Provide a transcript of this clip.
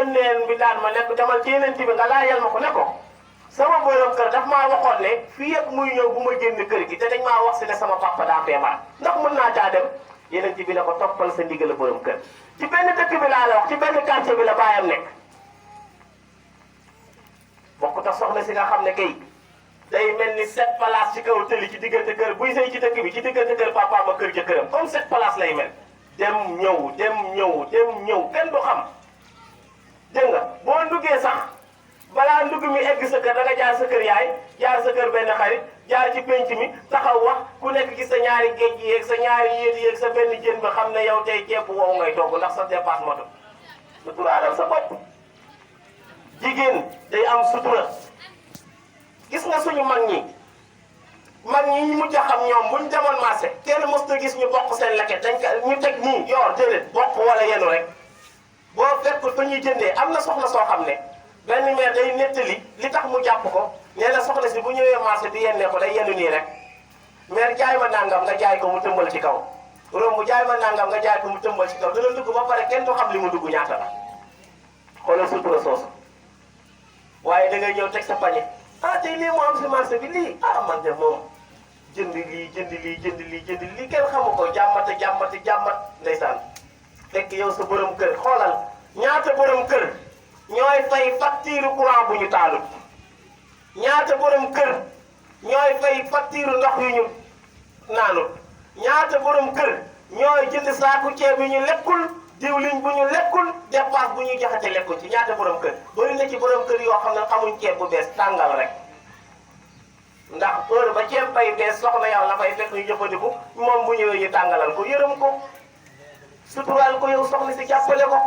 yónnee bi daan ma nekk demal ci yeneen bi nga laajal ma ko ne ko sama borom kër daf maa waxoon ne fii ak muy ñëw bu ma génn kër gi te dañ maa wax si ne sama papa daa feebar ndax mën naa caa dem yeneen bi ne ko toppal sa ndigal borom kër. ci benn dëkk bi laa la wax ci benn quartier bi la baayam nekk bokkut ak soxna si nga xam ne kay day mel ni 7 places ci kaw tëli ci diggante kër buy sëy ci dëkk bi ci diggante kër papaam ak kër ca këram comme 7 places lay mel. dem ñëw kenn du xam dégg nga boo nduggee sax balaa ndugg mi egg sa kër da nga jaar sa kër yaay jaar sa kër benn xarit jaar ci penc mi taxaw wax ku nekk gis sa ñaari géej gi yeeg sa ñaari yéet yeeg sa benn jën ba xam ne yow tey ceeb wow ngay togg ndax sa dépasse moto suturaalal sa bopp. jigéen day am sutura gis nga suñu mag ñi ñu mujj a xam ñoom buñ demoon marché kenn mos na gis ñu bokk seen leket dañ ko ñu teg nii yor déedéet bokk wala yenu rek boo fekkul fa ñuy jëndee am na soxna soo xam ne benn meer day nettali li tax mu jàpp ko nee na soxna si bu ñëwee marché di yennee ko day yennu nii rek meer jaay ma nangam nga jaay ko mu tëmbal ci kaw romb jaay ma nangam nga jaay ko mu tëmbal ci kaw dana dugg ba pare kenn du xam li mu dugg ñaata la xoolal sutura soosu waaye da ngay ñëw teg sa pañe ah tey lii moo am si marché bi lii ah man de moom jënd lii kenn xamu ko jàmmat ndeysaan fekk yow sa borom kër xoolal ñaata borom kër ñooy fay facture courant bu ñu taalut ñaata borom kër ñooy fay facture ndox yu ñu naanut ñaata borom kër ñooy jënd saaku ceeb yu ñu lekkul diwliñ bu ñu lekkul dépense bu ñuy joxe te lekkul ci ñaata borom kër bëri na ci borom kër yoo xam ne xamuñ ceeb bu bees tàngal rek ndax heure ba ceeb bay bees soxna yow la fay fekk ñu jëfandiku moom bu ñëwee ñu tàngalal ko yërëm ko suturaal ko yow soxna si jàppale ko